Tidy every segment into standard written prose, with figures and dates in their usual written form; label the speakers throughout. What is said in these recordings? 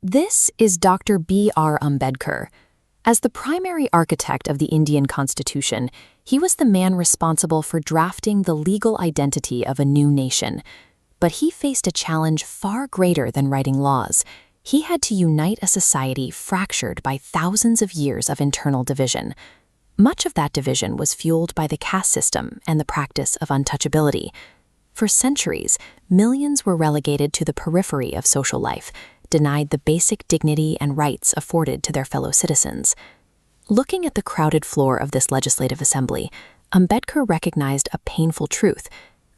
Speaker 1: This is Dr. B.R. Ambedkar. As the primary architect of the Indian Constitution, he was the man responsible for drafting the legal identity of a new nation. But he faced a challenge far greater than writing laws. He had to unite a society fractured by thousands of years of internal division. Much of that division was fueled by the caste system and the practice of untouchability. For centuries, millions were relegated to the periphery of social life, denied the basic dignity and rights afforded to their fellow citizens. Looking at the crowded floor of this legislative assembly, Ambedkar recognized a painful truth.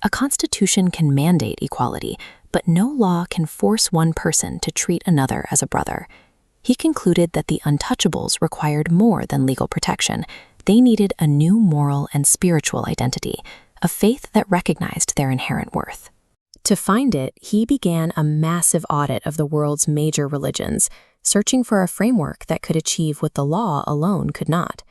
Speaker 1: A constitution can mandate equality, but no law can force one person to treat another as a brother. He concluded that the untouchables required more than legal protection. They needed a new moral and spiritual identity, a faith that recognized their inherent worth. To find it, he began a massive audit of the world's major religions, searching for a framework that could achieve what the law alone could not.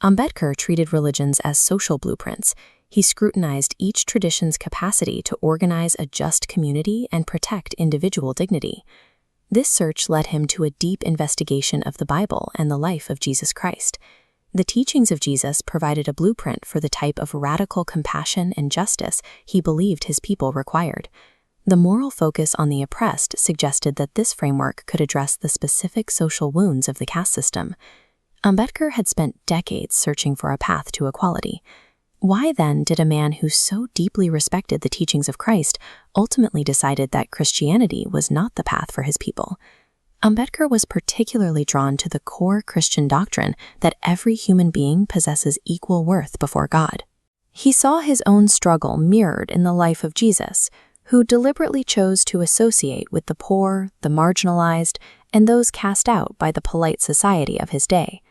Speaker 1: Ambedkar treated religions as social blueprints. He scrutinized each tradition's capacity to organize a just community and protect individual dignity. This search led him to a deep investigation of the Bible and the life of Jesus Christ. The teachings of Jesus provided a blueprint for the type of radical compassion and justice he believed his people required. The moral focus on the oppressed suggested that this framework could address the specific social wounds of the caste system. Ambedkar had spent decades searching for a path to equality. Why then did a man who so deeply respected the teachings of Christ ultimately decided that Christianity was not the path for his people? Ambedkar was particularly drawn to the core Christian doctrine that every human being possesses equal worth before God. He saw his own struggle mirrored in the life of Jesus, who deliberately chose to associate with the poor, the marginalized, and those cast out by the polite society of his day.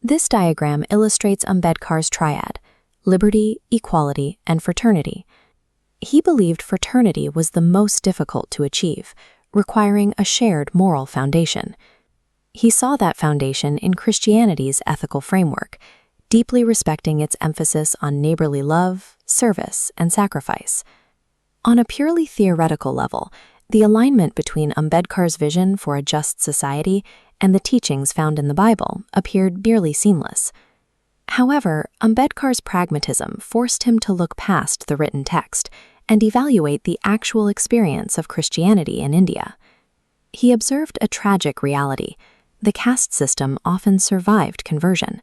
Speaker 1: This diagram illustrates Ambedkar's triad: liberty, equality, and fraternity. He believed fraternity was the most difficult to achieve, requiring a shared moral foundation. He saw that foundation in Christianity's ethical framework, deeply respecting its emphasis on neighborly love, service, and sacrifice. On a purely theoretical level, the alignment between Ambedkar's vision for a just society and the teachings found in the Bible appeared nearly seamless. However, Ambedkar's pragmatism forced him to look past the written text and evaluate the actual experience of Christianity in India. He observed a tragic reality: the caste system often survived conversion.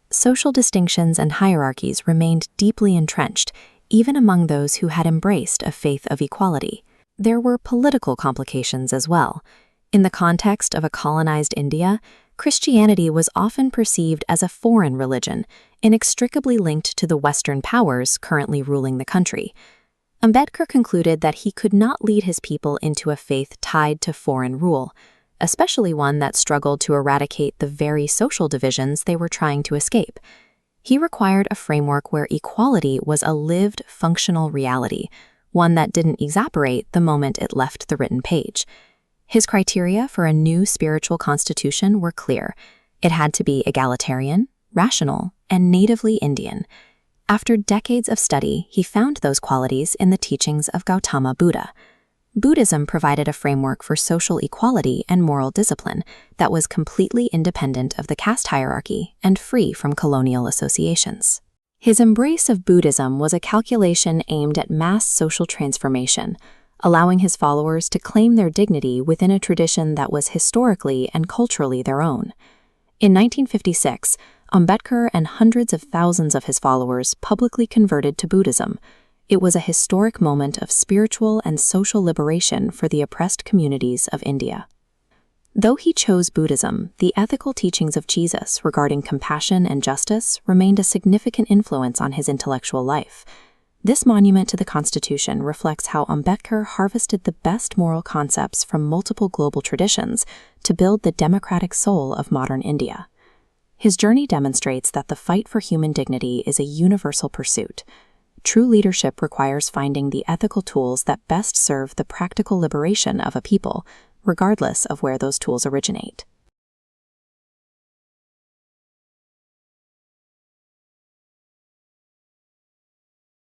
Speaker 1: Social distinctions and hierarchies remained deeply entrenched, even among those who had embraced a faith of equality. There were political complications as well. In the context of a colonized India, Christianity was often perceived as a foreign religion, inextricably linked to the Western powers currently ruling the country. Ambedkar concluded that he could not lead his people into a faith tied to foreign rule, especially one that struggled to eradicate the very social divisions they were trying to escape. He required a framework where equality was a lived, functional reality, one that didn't evaporate the moment it left the written page. His criteria for a new spiritual constitution were clear. It had to be egalitarian, rational, and natively Indian. After decades of study, he found those qualities in the teachings of Gautama Buddha. Buddhism provided a framework for social equality and moral discipline that was completely independent of the caste hierarchy and free from colonial associations. His embrace of Buddhism was a calculation aimed at mass social transformation, allowing his followers to claim their dignity within a tradition that was historically and culturally their own. In 1956, Ambedkar and hundreds of thousands of his followers publicly converted to Buddhism. It was a historic moment of spiritual and social liberation for the oppressed communities of India. Though he chose Buddhism, the ethical teachings of Jesus regarding compassion and justice remained a significant influence on his intellectual life. This monument to the Constitution reflects how Ambedkar harvested the best moral concepts from multiple global traditions to build the democratic soul of modern India. His journey demonstrates that the fight for human dignity is a universal pursuit. True leadership requires finding the ethical tools that best serve the practical liberation of a people, regardless of where those tools originate.